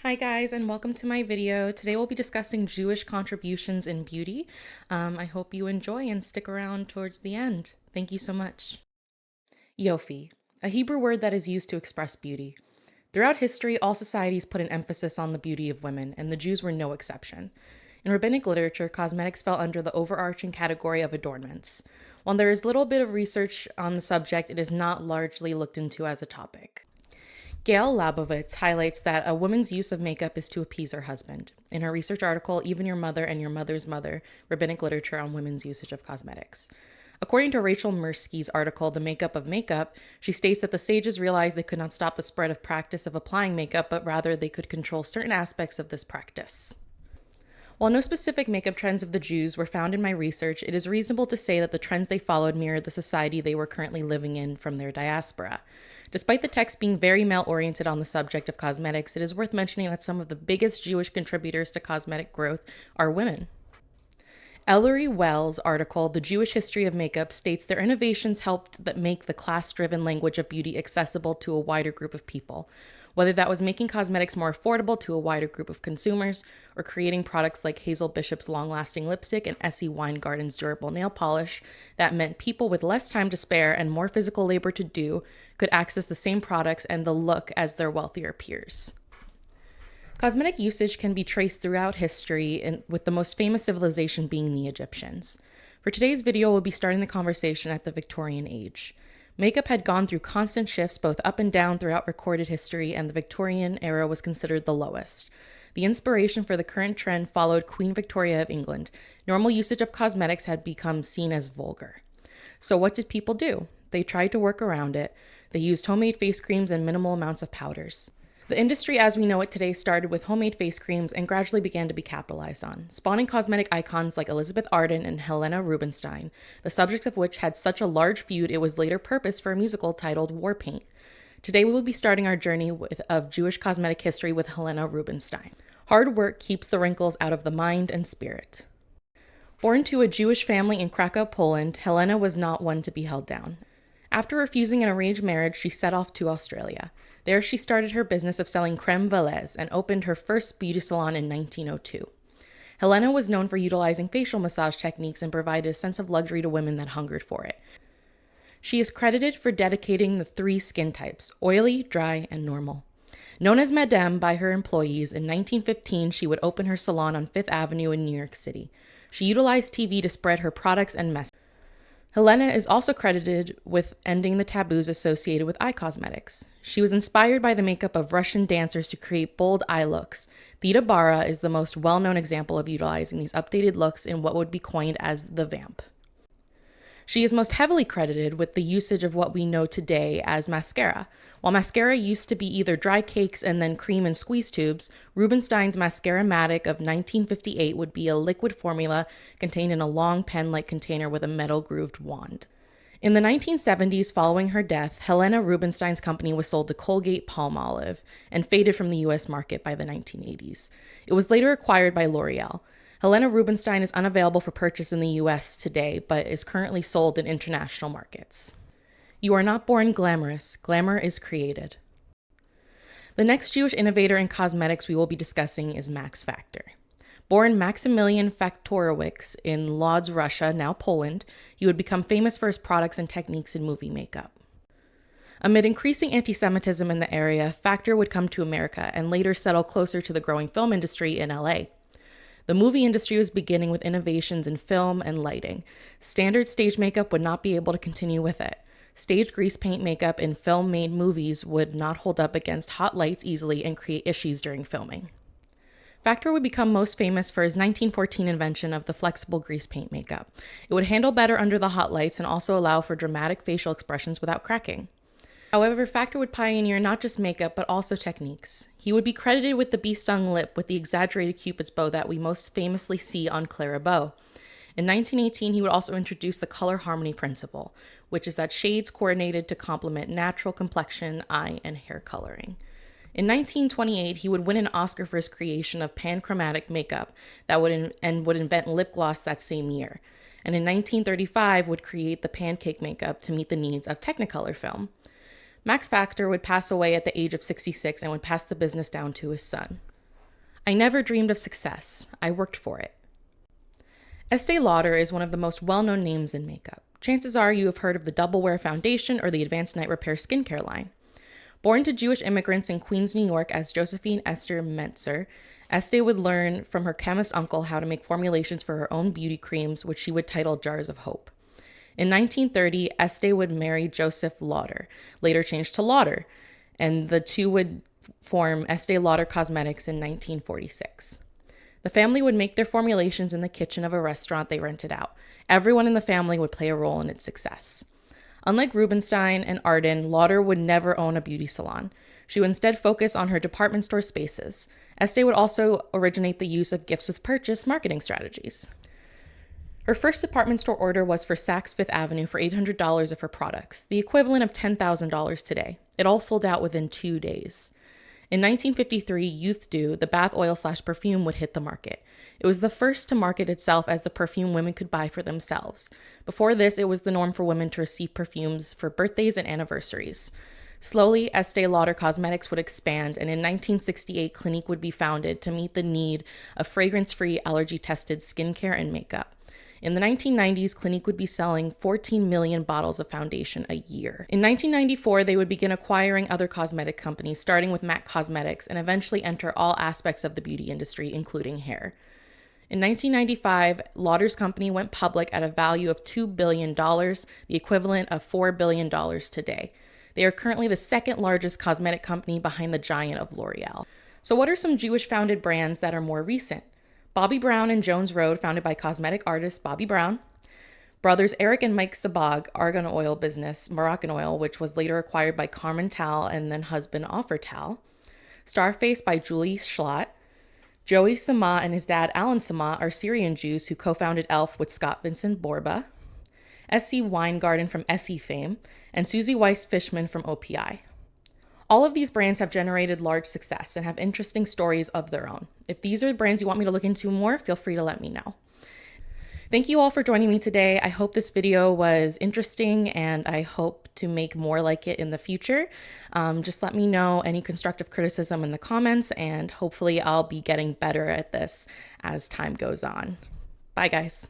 Hi guys, and welcome to my video. Today we'll be discussing Jewish contributions in beauty. I hope you enjoy and stick around towards the end. Thank you so much. Yofi, a Hebrew word that is used to express beauty. Throughout history, all societies put an emphasis on the beauty of women, and the Jews were no exception. In Rabbinic literature, cosmetics fell under the overarching category of adornments. While there is little bit of research on the subject, it is not largely looked into as a topic. Gail Labovitz highlights that a woman's use of makeup is to appease her husband. In her research article, Even Your Mother and Your Mother's Mother, Rabbinic Literature on Women's Usage of Cosmetics. According to Rachel Mirsky's article, The Makeup of Makeup, she states that the sages realized they could not stop the spread of practice of applying makeup, but rather they could control certain aspects of this practice. While no specific makeup trends of the Jews were found in my research, it is reasonable to say that the trends they followed mirrored the society they were currently living in from their diaspora. Despite the text being very male-oriented on the subject of cosmetics, it is worth mentioning that some of the biggest Jewish contributors to cosmetic growth are women. Ellery Weil's article, The Jewish History of Makeup, states their innovations helped that make the class-driven language of beauty accessible to a wider group of people, whether that was making cosmetics more affordable to a wider group of consumers or creating products like Hazel Bishop's long-lasting lipstick and Essie Weingarten's durable nail polish that meant people with less time to spare and more physical labor to do could access the same products and the look as their wealthier peers. Cosmetic usage can be traced throughout history, with the most famous civilization being the Egyptians. For today's video, we'll be starting the conversation at the Victorian age. Makeup had gone through constant shifts both up and down throughout recorded history, and the Victorian era was considered the lowest. The inspiration for the current trend followed Queen Victoria of England. Normal usage of cosmetics had become seen as vulgar. So what did people do? They tried to work around it. They used homemade face creams and minimal amounts of powders. The industry as we know it today started with homemade face creams and gradually began to be capitalized on, spawning cosmetic icons like Elizabeth Arden and Helena Rubinstein, the subjects of which had such a large feud it was later purposed for a musical titled War Paint. Today we will be starting our journey of Jewish cosmetic history with Helena Rubinstein. Hard work keeps the wrinkles out of the mind and spirit. Born to a Jewish family in Krakow, Poland, Helena was not one to be held down. After refusing an arranged marriage, she set off to Australia. There she started her business of selling crème valaise and opened her first beauty salon in 1902. Helena was known for utilizing facial massage techniques and provided a sense of luxury to women that hungered for it. She is credited for dedicating the 3 skin types, oily, dry, and normal. Known as Madame by her employees, in 1915 she would open her salon on Fifth Avenue in New York City. She utilized TV to spread her products and messages. Helena is also credited with ending the taboos associated with eye cosmetics. She was inspired by the makeup of Russian dancers to create bold eye looks. Theda Bara is the most well-known example of utilizing these updated looks in what would be coined as the vamp. She is most heavily credited with the usage of what we know today as mascara. While mascara used to be either dry cakes and then cream and squeeze tubes, Rubinstein's Mascara-Matic of 1958 would be a liquid formula contained in a long pen-like container with a metal-grooved wand. In the 1970s, following her death, Helena Rubinstein's company was sold to Colgate-Palmolive and faded from the U.S. market by the 1980s. It was later acquired by L'Oreal. Helena Rubinstein is unavailable for purchase in the US today, but is currently sold in international markets. You are not born glamorous. Glamour is created. The next Jewish innovator in cosmetics we will be discussing is Max Factor. Born Maximilian Faktorowicz in Lodz, Russia, now Poland, he would become famous for his products and techniques in movie makeup. Amid increasing anti-Semitism in the area, Factor would come to America and later settle closer to the growing film industry in LA. The movie industry was beginning with innovations in film and lighting. Standard stage makeup would not be able to continue with it. Stage grease paint makeup in film-made movies would not hold up against hot lights easily and create issues during filming. Factor would become most famous for his 1914 invention of the flexible grease paint makeup. It would handle better under the hot lights and also allow for dramatic facial expressions without cracking. However, Factor would pioneer not just makeup, but also techniques. He would be credited with the bee-stung lip with the exaggerated Cupid's bow that we most famously see on Clara Bow. In 1918, he would also introduce the color harmony principle, which is that shades coordinated to complement natural complexion, eye, and hair coloring. In 1928, he would win an Oscar for his creation of panchromatic makeup that would invent lip gloss that same year. And in 1935, would create the pancake makeup to meet the needs of Technicolor film. Max Factor would pass away at the age of 66 and would pass the business down to his son. I never dreamed of success. I worked for it. Estée Lauder is one of the most well-known names in makeup. Chances are you have heard of the Double Wear Foundation or the Advanced Night Repair skincare line. Born to Jewish immigrants in Queens, New York as Josephine Esther Mentzer, Estée would learn from her chemist uncle how to make formulations for her own beauty creams, which she would title Jars of Hope. In 1930, Estée would marry Joseph Lauder, later changed to Lauder, and the two would form Estée Lauder Cosmetics in 1946. The family would make their formulations in the kitchen of a restaurant they rented out. Everyone in the family would play a role in its success. Unlike Rubinstein and Arden, Lauder would never own a beauty salon. She would instead focus on her department store spaces. Estée would also originate the use of gifts with purchase marketing strategies. Her first department store order was for Saks Fifth Avenue for $800 of her products, the equivalent of $10,000 today. It all sold out within 2 days. In 1953, Youth Dew, the bath oil/perfume, would hit the market. It was the first to market itself as the perfume women could buy for themselves. Before this, it was the norm for women to receive perfumes for birthdays and anniversaries. Slowly, Estée Lauder Cosmetics would expand, and in 1968, Clinique would be founded to meet the need of fragrance-free, allergy-tested skincare and makeup. In the 1990s, Clinique would be selling 14 million bottles of foundation a year. In 1994, they would begin acquiring other cosmetic companies, starting with MAC Cosmetics, and eventually enter all aspects of the beauty industry, including hair. In 1995, Lauder's company went public at a value of $2 billion, the equivalent of $4 billion today. They are currently the second largest cosmetic company behind the giant of L'Oreal. So what are some Jewish-founded brands that are more recent? Bobbi Brown and Jones Road, founded by cosmetic artist Bobbi Brown. Brothers Eric and Mike Sabag, argan oil business, Moroccan Oil, which was later acquired by Carmen Tal and then husband Offer Tal. Starface by Julie Schlott. Joey Sama and his dad Alan Sama are Syrian Jews who co-founded e.l.f. with Scott Vincent Borba. S.C. Weingarten from Essie fame, and Susie Weiss-Fishman from OPI. All of these brands have generated large success and have interesting stories of their own. If these are the brands you want me to look into more, feel free to let me know. Thank you all for joining me today. I hope this video was interesting and I hope to make more like it in the future. Just let me know any constructive criticism in the comments and hopefully I'll be getting better at this as time goes on. Bye guys.